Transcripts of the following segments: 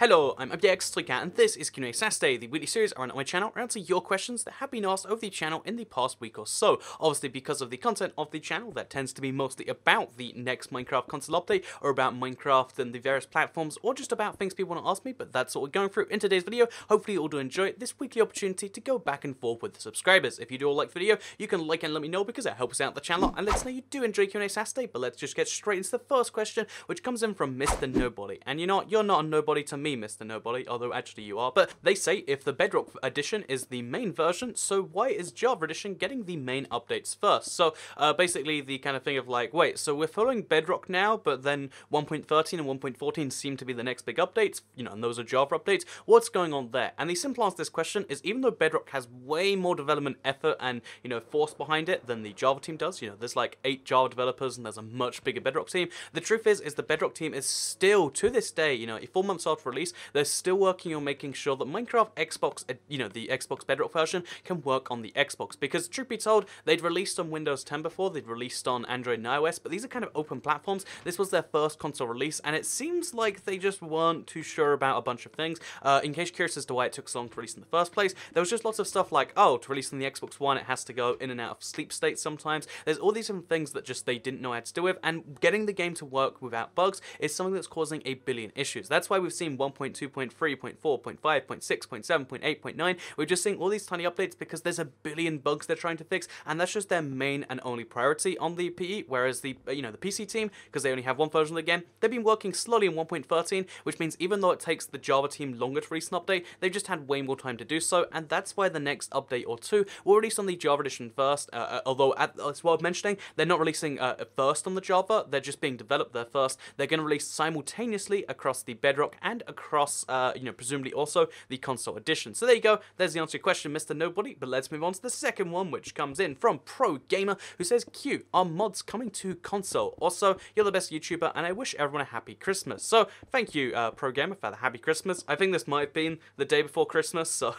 Hello, I'm ABX and this is QnA Saturday, the weekly series around my channel, answering your questions that have been asked over the channel in the past week or so. Obviously, because of the content of the channel, that tends to be mostly about the next Minecraft console update, or about Minecraft and the various platforms, or just about things people want to ask me, but that's what we're going through in today's video. Hopefully you all do enjoy this weekly opportunity to go back and forth with the subscribers. If you do all like the video, you can like and let me know because it helps out the channel, and let us know you do enjoy QnA Saturday. But let's just get straight into the first question, which comes in from Mr. Nobody. And you know what, you're not a nobody to me, Mr. Nobody, although actually you are. But they say if the Bedrock edition is the main version, so why is Java edition getting the main updates first? So basically the kind of thing of like, wait, so we're following Bedrock now, but then 1.13 and 1.14 seem to be the next big updates, you know, and those are Java updates. What's going on there? And the simple answer to this question is, even though Bedrock has way more development effort and, you know, force behind it than the Java team does, you know, there's like 8 Java developers and there's a much bigger Bedrock team. The truth is the Bedrock team is still, to this day, you know, 4 months after release, they're still working on making sure that Minecraft Xbox, you know, the Xbox Bedrock version can work on the Xbox. Because truth be told, they'd released on Windows 10 before, they'd released on Android and iOS, but these are kind of open platforms. This was their first console release, and it seems like they just weren't too sure about a bunch of things. In case you're curious as to why it took so long to release in the first place, there was just lots of stuff like, oh, to release on the Xbox One, it has to go in and out of sleep state sometimes. There's all these different things that just they didn't know how to deal with, and getting the game to work without bugs is something that's causing a billion issues. That's why we've seen 1.2, 0.3, 0.4, 0.5, 0.6, 0.7, 0.8, 0.9. We're just seeing all these tiny updates because there's a billion bugs they're trying to fix, and that's just their main and only priority on the PE. Whereas the the PC team, because they only have one version of the game, they've been working slowly in 1.13, which means even though it takes the Java team longer to release an update, they've just had way more time to do so, and that's why the next update or two will release on the Java edition first. Although it's worth mentioning, they're not releasing first on the Java; they're just being developed there first. They're going to release simultaneously across the Bedrock and across presumably also the console edition. So there you go, there's the answer to your question, Mr. Nobody. But let's move on to the second one, which comes in from Pro Gamer, who says, Q, are mods coming to console? Also, you're the best YouTuber, and I wish everyone a happy Christmas. So thank you, Pro Gamer, for the happy Christmas. I think this might have been the day before Christmas, so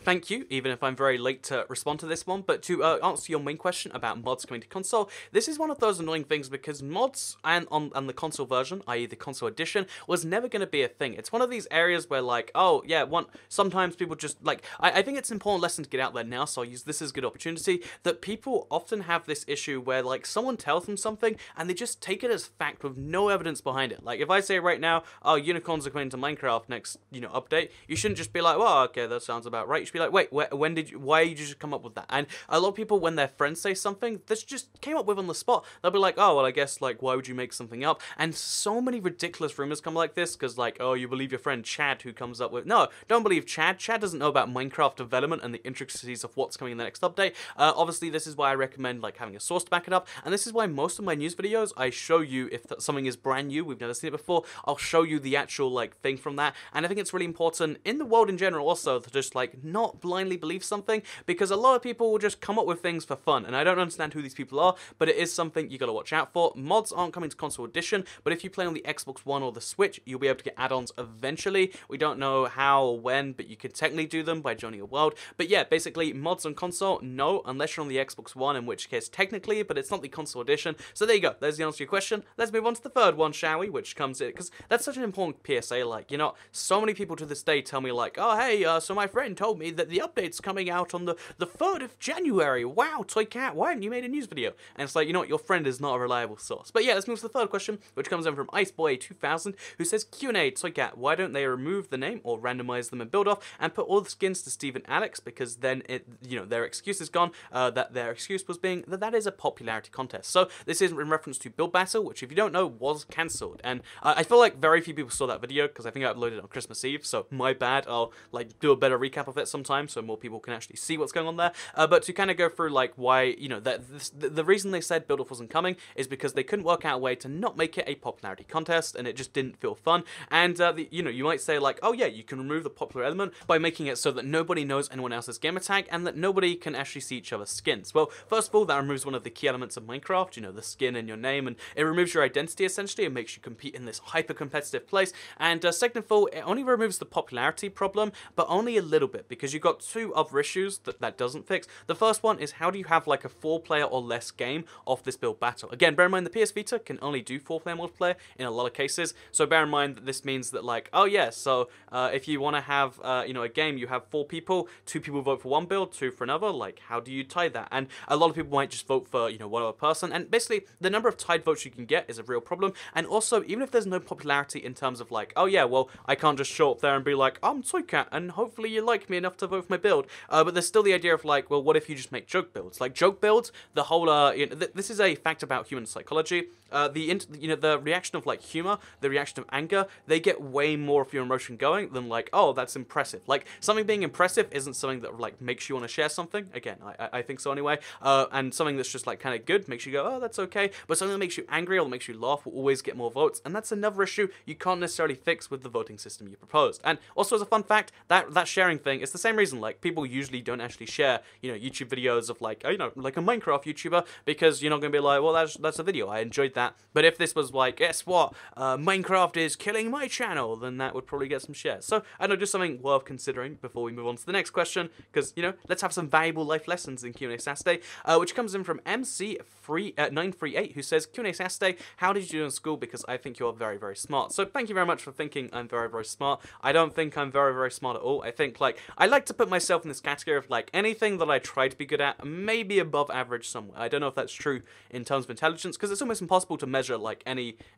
thank you, even if I'm very late to respond to this one. But to answer your main question about mods coming to console, this is one of those annoying things because mods and on the console version, i.e. the console edition, was never going to be a thing. It's one of these areas where, like, oh yeah, sometimes people just like, I think it's an important lesson to get out there now, so I'll use this as a good opportunity, that people often have this issue where, like, someone tells them something and they just take it as fact with no evidence behind it. Like, if I say right now, oh, unicorns are coming to Minecraft next, update, you shouldn't just be like, well, okay, that sounds about right. You should be like, wait, why did you just come up with that? And a lot of people, when their friends say something that's just came up with on the spot, they'll be like, oh, well, I guess, like, why would you make something up? And so many ridiculous rumors come like this, because, like, oh, you believe your friend Chad who comes up with, no, don't believe Chad. Chad doesn't know about Minecraft development and the intricacies of what's coming in the next update. Obviously, this is why I recommend, like, having a source to back it up, and this is why most of my news videos, I show you if something is brand new, we've never seen it before, I'll show you the actual, like, thing from that. And I think it's really important in the world in general also to just, like, not blindly believe something, because a lot of people will just come up with things for fun, and I don't understand who these people are, but it is something you gotta watch out for. Mods aren't coming to console edition, but if you play on the Xbox One or the Switch, you'll be able to get add-ons eventually. We don't know how or when, but you can technically do them by joining a world. But yeah, basically, mods on console, no, unless you're on the Xbox One, in which case technically, but it's not the console edition. So there you go, there's the answer to your question. Let's move on to the third one, shall we? Which comes in, because that's such an important PSA, like, so many people to this day tell me, like, oh, hey, so my friend told me that the update's coming out on the 3rd of January. Wow, Toy Cat, why haven't you made a news video? And it's like, you know what, your friend is not a reliable source. But yeah, let's move to the third question, which comes in from Iceboy2000, who says, QnA, Toy Cat, why don't they remove the name or randomize them in build-off and put all the skins to Steve and Alex, because then their excuse is gone, that their excuse was being that is a popularity contest. So this is in reference to Build Battle, which, if you don't know, was cancelled. And I feel like very few people saw that video, because I think I uploaded it on Christmas Eve, so my bad. I'll, like, do a better recap of it sometime so more people can actually see what's going on there. But to kind of go through, like, why, the reason they said Build-Off wasn't coming is because they couldn't work out a way to not make it a popularity contest, and it just didn't feel fun. And, you might say, like, oh yeah, you can remove the popular element by making it so that nobody knows anyone else's gamertag and that nobody can actually see each other's skins. Well, first of all, that removes one of the key elements of Minecraft, the skin and your name, and it removes your identity, essentially. It makes you compete in this hyper-competitive place. And second of all, it only removes the popularity problem, but only a little bit, because you've got two other issues that doesn't fix. The first one is, how do you have, like, a 4-player or less game off this build battle? Again, bear in mind the PS Vita can only do 4-player multiplayer in a lot of cases, so bear in mind that this means that, like, like, oh yeah, so if you want to have you know, a game, you have 4 people, 2 people vote for one build, 2 for another. Like, how do you tie that? And a lot of people might just vote for, you know, one other person, and basically the number of tied votes you can get is a real problem. And also, even if there's no popularity in terms of like, oh yeah, well, I can't just show up there and be like, I'm Toycat, and hopefully you like me enough to vote for my build. But there's still the idea of like, well, what if you just make joke builds? Like, joke builds, the whole you know, this is a fact about human psychology. You know, the reaction of like humor, the reaction of anger, they get way more of your emotion going than like, oh, that's impressive. Like, something being impressive isn't something that like makes you want to share something. Again, I think so anyway. And something that's just like kind of good makes you go, oh, that's okay. But something that makes you angry or makes you laugh will always get more votes, and that's another issue you can't necessarily fix with the voting system you proposed. And also, as a fun fact, that sharing thing is the same reason like people usually don't actually share, you know, YouTube videos of like, you know, like a Minecraft YouTuber, because you're not gonna be like, well, that's a video, I enjoyed that. But if this was like, guess what, Minecraft is killing my channel, then that would probably get some shares. So I know, just something worth considering before we move on to the next question, because, you know, let's have some valuable life lessons in QnA Saturday, which comes in from MC938, who says, QnA Saturday, how did you do in school? Because I think you're very, very smart. So thank you very much for thinking I'm very, very smart. I don't think I'm very, very smart at all. I think, like, I like to put myself in this category of, like, anything that I try to be good at, maybe above average somewhere. I don't know if that's true in terms of intelligence, because it's almost impossible to measure, like,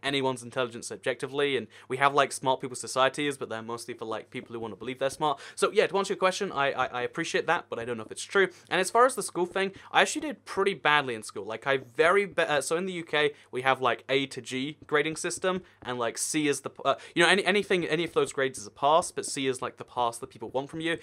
anyone's intelligence objectively, and we have, like, smart people societies, but they're mostly for, like, people who want to believe they're smart. So, yeah, to answer your question, I appreciate that, but I don't know if it's true. And as far as the school thing, I actually did pretty badly in school. Like, so in the UK, we have, like, A to G grading system, and, like, C is the, you know, any of those grades is a pass, but C is, like, the pass that people want from you.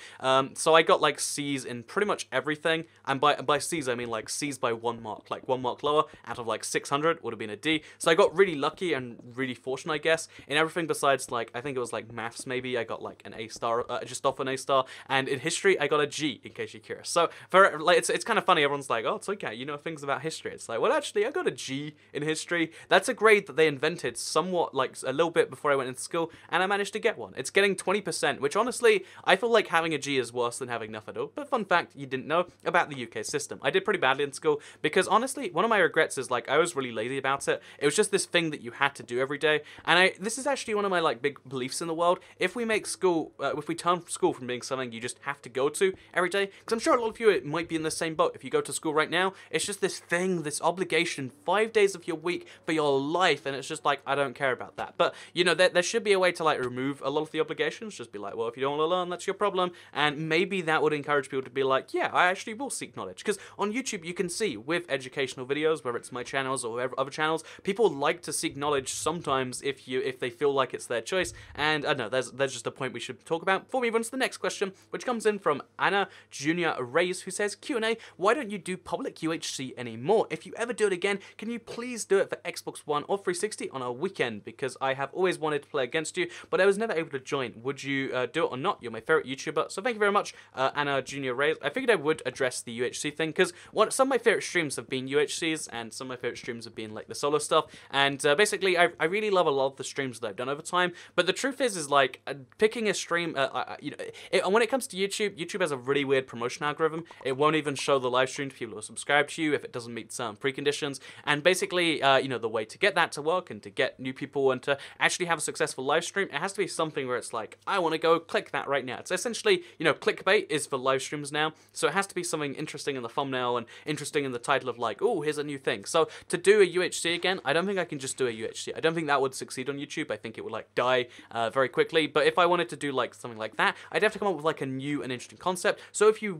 So I got, like, C's in pretty much everything, and by C's, I mean, like, C's by 1 mark, like, 1 mark lower, out of, like, 600 would have been a D. So I got really lucky and really fortunate, I guess, in everything besides, like, I think it was, like, maths, maybe, I got, like, an A star, just off an A star, and in history, I got a G, in case you're curious. So, for, like, it's kind of funny, everyone's like, oh, it's okay, you know things about history. It's like, well, actually, I got a G in history. That's a grade that they invented somewhat, like, a little bit before I went into school, and I managed to get one. It's getting 20%, which, honestly, I feel like having a G is worse than having nothing at all. But fun fact you didn't know about the UK system. I did pretty badly in school, because, honestly, one of my regrets is, like, I was really lazy about it. It was just this thing that you had to do every day, and this is actually one of my, like, big beliefs in the world. If we make school, if we turn school from being something you just have to go to every day, because I'm sure a lot of you might be in the same boat. If you go to school right now, it's just this thing, this obligation, 5 days of your week for your life, and it's just like, I don't care about that. But, you know, there should be a way to, like, remove a lot of the obligations, just be like, well, if you don't want to learn, that's your problem, and maybe that would encourage people to be like, yeah, I actually will seek knowledge, because on YouTube, you can see, with educational videos, whether it's my channels or other channels, people like to seek knowledge sometimes if they feel like it's their choice, and I don't know, there's just a point we should talk about before we move on to the next question, which comes in from Anna Junior Reyes, who says, QnA, why don't you do public UHC anymore? If you ever do it again, can you please do it for Xbox One or 360 on a weekend? Because I have always wanted to play against you, but I was never able to join. Would you do it or not? You're my favorite YouTuber. So thank you very much, Anna Junior Reyes. I figured I would address the UHC thing, because some of my favorite streams have been UHCs, and some of my favorite streams have been, like, the solo stuff, and basically, I really love a lot of the streams that I've done over time, but the truth is like, picking a stream, you know, when it comes to YouTube has a really weird promotion algorithm. It won't even show the live stream to people who are subscribed to you if it doesn't meet certain preconditions, and basically, you know, the way to get that to work and to get new people and to actually have a successful live stream, it has to be something where it's like, I want to go click that right now. It's essentially, you know, clickbait is for live streams now, so it has to be something interesting in the thumbnail and interesting in the title of, like, oh, here's a new thing. So to do a UHC again, I don't think I can just do a UHC. I don't think that would succeed on YouTube. I think it would, like, die very quickly, but if I wanted to do, like, something like that, I'd have to come up with, like, a new and interesting concept. So if you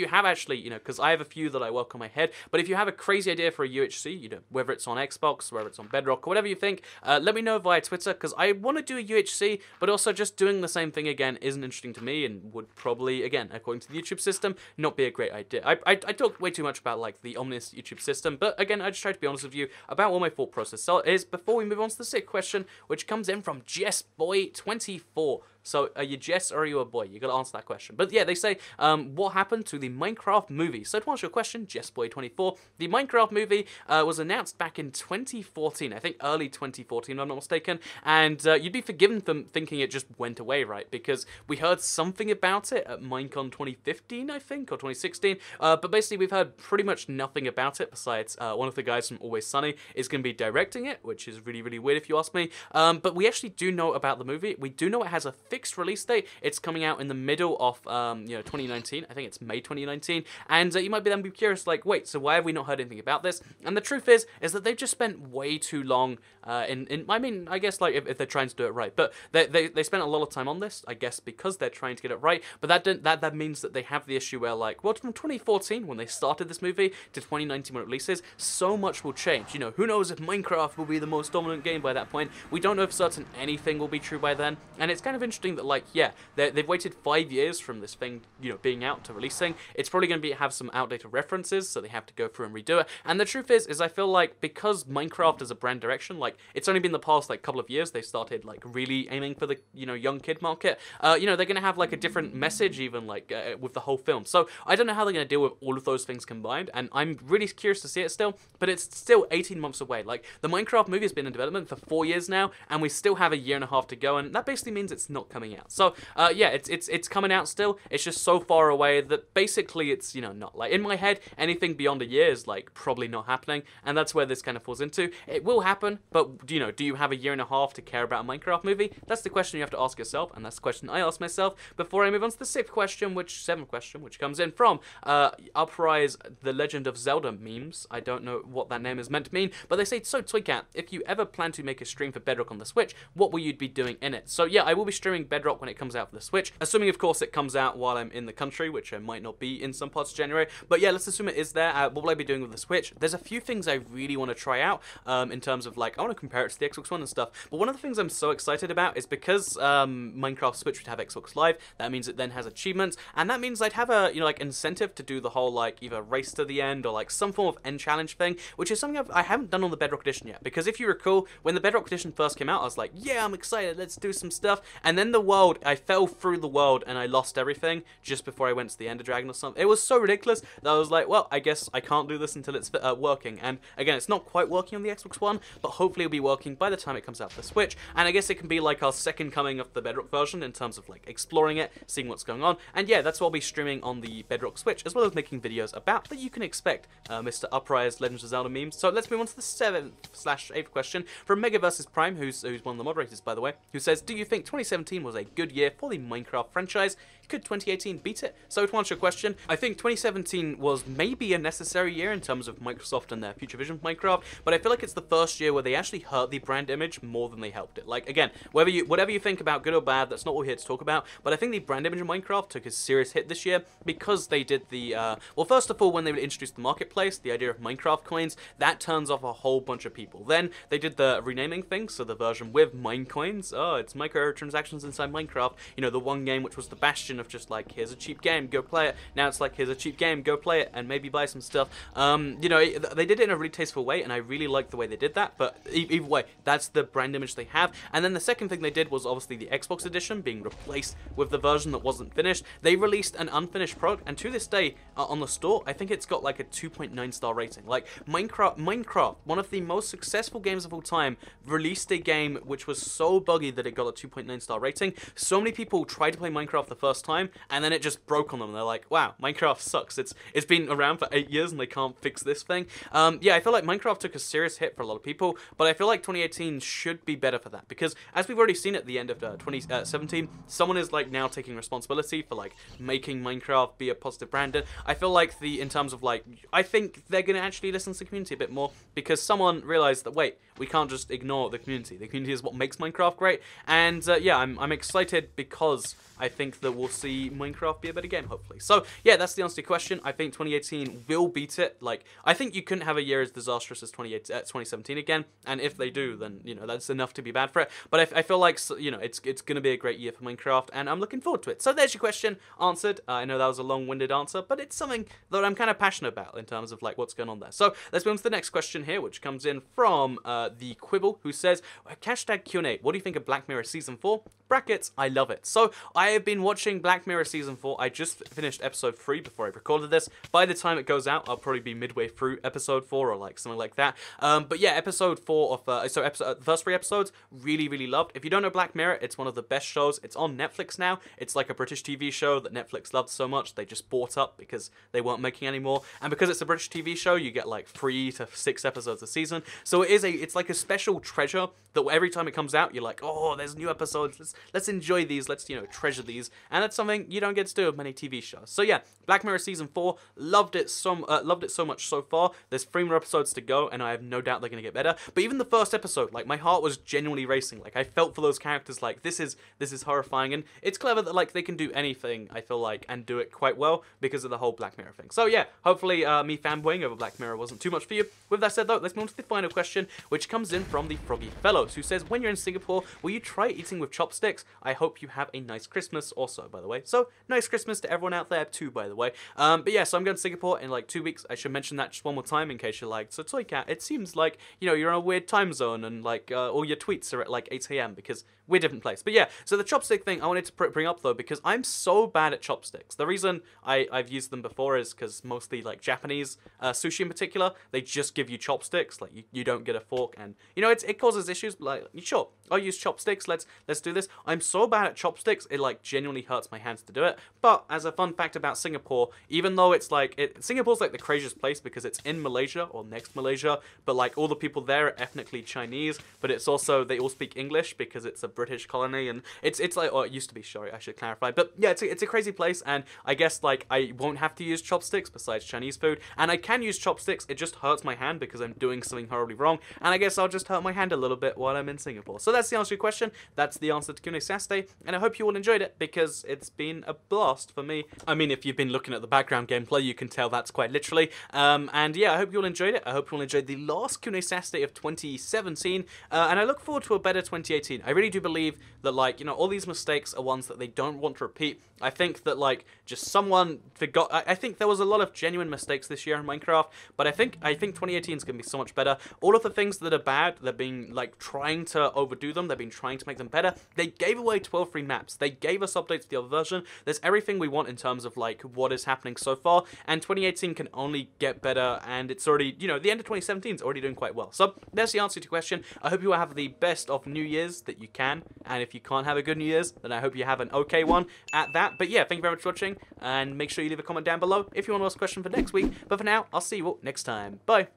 have actually, you know, because I have a few that I work on my head, but if you have a crazy idea for a UHC, you know, whether it's on Xbox, whether it's on Bedrock, or whatever you think, let me know via Twitter, because I want to do a UHC, but also just doing the same thing again isn't interesting to me, and would probably, again, according to the YouTube system, not be a great idea. I talked way too much about, like, the ominous YouTube system, but again, I just try to be honest with you about what my thought process is before we move on to the sixth question, which comes in from JessBoy24. So are you Jess or are you a boy? You gotta answer that question. But yeah, they say, what happened to the Minecraft movie? So to answer your question, JessBoy24, the Minecraft movie was announced back in 2014, I think early 2014 if I'm not mistaken, and you'd be forgiven for thinking it just went away, right? Because we heard something about it at Minecon 2015, I think, or 2016, but basically we've heard pretty much nothing about it besides one of the guys from Always Sunny is going to be directing it, which is really, really weird if you ask me, but we actually do know about the movie. We do know it has a fixed release date. It's coming out in the middle of 2019. I think it's May 2019, and you might be curious, like, wait, so why have we not heard anything about this? And the truth is that they've just spent way too long I mean, I guess, like, if they're trying to do it right, but they spent a lot of time on this, I guess, because they're trying to get it right, but that means that they have the issue where, like, well, from 2014, when they started this movie, to 2019 when it releases, so much will change. You know, who knows if Minecraft will be the most dominant game by that point? We don't know if certain anything will be true by then, and it's kind of interesting that, like, yeah, they've waited 5 years from this thing, you know, being out to releasing. It's probably going to have some outdated references, so they have to go through and redo it, and the truth is I feel like, because Minecraft is a brand direction, like, it's only been the past, like, couple of years they started, like, really aiming for the, you know, young kid market, you know, they're going to have, like, a different message even, like, with the whole film, so I don't know how they're going to deal with all of those things combined, and I'm really curious to see it still, but it's still 18 months away. Like, the Minecraft movie has been in development for 4 years now, and we still have a year and a half to go, and that basically means it's not coming out. So, yeah, it's coming out still, it's just so far away that basically it's, you know, not. Like, in my head, anything beyond a year is, like, probably not happening, and that's where this kind of falls into. It will happen, but, you know, do you have a year and a half to care about a Minecraft movie? That's the question you have to ask yourself, and that's the question I ask myself before I move on to the seventh question, which comes in from Uprise, The Legend of Zelda memes. I don't know what that name is meant to mean, but they say, so Toycat, if you ever plan to make a stream for Bedrock on the Switch, what will you be doing in it? So yeah, I will be streaming Bedrock when it comes out for the Switch, assuming of course it comes out while I'm in the country, which I might not be in some parts of January, but yeah, let's assume it is there. What will I be doing with the Switch? There's a few things I really want to try out, in terms of, like, I want to compare it to the Xbox One and stuff, but one of the things I'm so excited about is because Minecraft Switch would have Xbox Live, that means it then has achievements, and that means I'd have a, you know, like, incentive to do the whole, like, either race to the end or, like, some form of end challenge thing, which is something I haven't done on the Bedrock Edition yet, because if you recall, when the Bedrock Edition first came out, I was like, yeah, I'm excited, let's do some stuff, and then I fell through the world, and I lost everything just before I went to the Ender Dragon or something. It was so ridiculous that I was like, well, I guess I can't do this until it's working, and again, it's not quite working on the Xbox One, but hopefully it'll be working by the time it comes out for the Switch, and I guess it can be, like, our second coming of the Bedrock version in terms of, like, exploring it, seeing what's going on, and yeah, that's what I'll be streaming on the Bedrock Switch, as well as making videos about that you can expect, Mr. Uprise, Legends of Zelda memes. So let's move on to the 7th/8th question from Mega vs. Prime, who's one of the moderators, by the way, who says, do you think 2017 was a good year for the Minecraft franchise? Could 2018 beat it? So to answer your question, I think 2017 was maybe a necessary year in terms of Microsoft and their future vision of Minecraft, but I feel like it's the first year where they actually hurt the brand image more than they helped it. Like, again, whatever you think about, good or bad, that's not what we're here to talk about, but I think the brand image of Minecraft took a serious hit this year because they did the, well, first of all, when they introduced the marketplace, the idea of Minecraft coins, that turns off a whole bunch of people. Then they did the renaming thing, so the version with Minecoins, oh, it's microtransactions inside Minecraft, you know, the one game which was the bastion of just, like, here's a cheap game, go play it. Now it's like, here's a cheap game, go play it, and maybe buy some stuff. You know, they did it in a really tasteful way, and I really like the way they did that, but either way, that's the brand image they have. And then the second thing they did was obviously the Xbox edition being replaced with the version that wasn't finished. They released an unfinished product, and to this day, on the store, I think it's got, like, a 2.9 star rating. Like, Minecraft, one of the most successful games of all time, released a game which was so buggy that it got a 2.9 star rating. So many people tried to play Minecraft the first time, and then it just broke on them. They're like, wow, Minecraft sucks. It's been around for 8 years and they can't fix this thing. Yeah, I feel like Minecraft took a serious hit for a lot of people, but I feel like 2018 should be better for that, because as we've already seen at the end of 2017, someone is, like, now taking responsibility for, like, making Minecraft be a positive brand. And I feel like in terms of, like, I think they're going to actually listen to the community a bit more, because someone realized that, wait, we can't just ignore the community. The community is what makes Minecraft great, and yeah, I'm excited because I think that we'll see Minecraft be a better game, hopefully. So yeah, that's the answer to your question. I think 2018 will beat it. Like, I think you couldn't have a year as disastrous as 2017 again, and if they do, then, you know, that's enough to be bad for it. But I feel like, you know, it's going to be a great year for Minecraft, and I'm looking forward to it. So there's your question answered. I know that was a long-winded answer, but it's something that I'm kind of passionate about in terms of, like, what's going on there. So let's move on to the next question here, which comes in from the Quibble, who says, hashtag QnA, what do you think of Black Mirror Season 4? Brackets, I love it. So, I have been watching Black Mirror Season 4. I just finished episode 3 before I recorded this. By the time it goes out, I'll probably be midway through episode 4 or like something like that. But yeah, episode 4 of, the first 3 episodes, really, really loved. If you don't know Black Mirror, it's one of the best shows. It's on Netflix now. It's like a British TV show that Netflix loved so much, they just bought up because they weren't making any more. And because it's a British TV show, you get like 3 to 6 episodes a season. So it's like a special treasure that every time it comes out, you're like, oh, there's new episodes. Let's enjoy these. Let's, treasure these. And that's something you don't get to do with many TV shows. So yeah, Black Mirror Season 4, loved it so much so far. There's 3 more episodes to go, and I have no doubt they're going to get better. But even the first episode, like, my heart was genuinely racing. Like, I felt for those characters, like, this is horrifying. And it's clever that, like, they can do anything, I feel like, and do it quite well because of the whole Black Mirror thing. So yeah, hopefully me fanboying over Black Mirror wasn't too much for you. With that said, though, let's move on to the final question, which comes in from the Froggy Fellows, who says, when you're in Singapore, will you try eating with chopsticks? I hope you have a nice Christmas also, by the way. So, nice Christmas to everyone out there too, by the way. But yeah, so I'm going to Singapore in like 2 weeks. I should mention that just one more time in case you're like, so Toy Cat, it seems like, you're in a weird time zone and like all your tweets are at like 8 AM because we're a different place. But yeah, so the chopstick thing I wanted to bring up though, because I'm so bad at chopsticks. The reason I've used them before is because mostly like Japanese sushi in particular, they just give you chopsticks. Like you don't get a fork, and it causes issues. But like, sure, I'll use chopsticks. Let's do this. I'm so bad at chopsticks, it like genuinely hurts my hands to do it. But as a fun fact about Singapore, even though it's like Singapore's like the craziest place because it's in Malaysia or next Malaysia, but like all the people there are ethnically Chinese, but it's also they all speak English because it's a British colony, and it's like, or it used to be, sorry, I should clarify. But yeah, it's a crazy place, and I guess like I won't have to use chopsticks besides Chinese food, and I can use chopsticks. It just hurts my hand because I'm doing something horribly wrong, and I guess I'll just hurt my hand a little bit while I'm in Singapore. So that's the answer to your question. That's the answer to QnA Saturday, and I hope you all enjoyed it because it's been a blast for me. I mean, if you've been looking at the background gameplay, you can tell that's quite literally. And yeah, I hope you all enjoyed it. I hope you all enjoyed the last QnA Saturday of 2017, and I look forward to a better 2018. I really do believe that, like, all these mistakes are ones that they don't want to repeat. I think that, like, just someone forgot. I think there was a lot of genuine mistakes this year in Minecraft, but I think 2018 is going to be so much better. All of the things that are bad, they're being, like, trying to overdo them. They've been trying to make them better. They gave away 12 free maps. They gave us updates to the other version. There's everything we want in terms of, like, what is happening so far, and 2018 can only get better, and it's already, the end of 2017 is already doing quite well. So, there's the answer to your question. I hope you have the best of New Year's that you can, and if you can't have a good New Year's, then I hope you have an okay one at that. But yeah, thank you very much for watching, and make sure you leave a comment down below if you want to ask a question for next week. But for now, I'll see you all next time. Bye!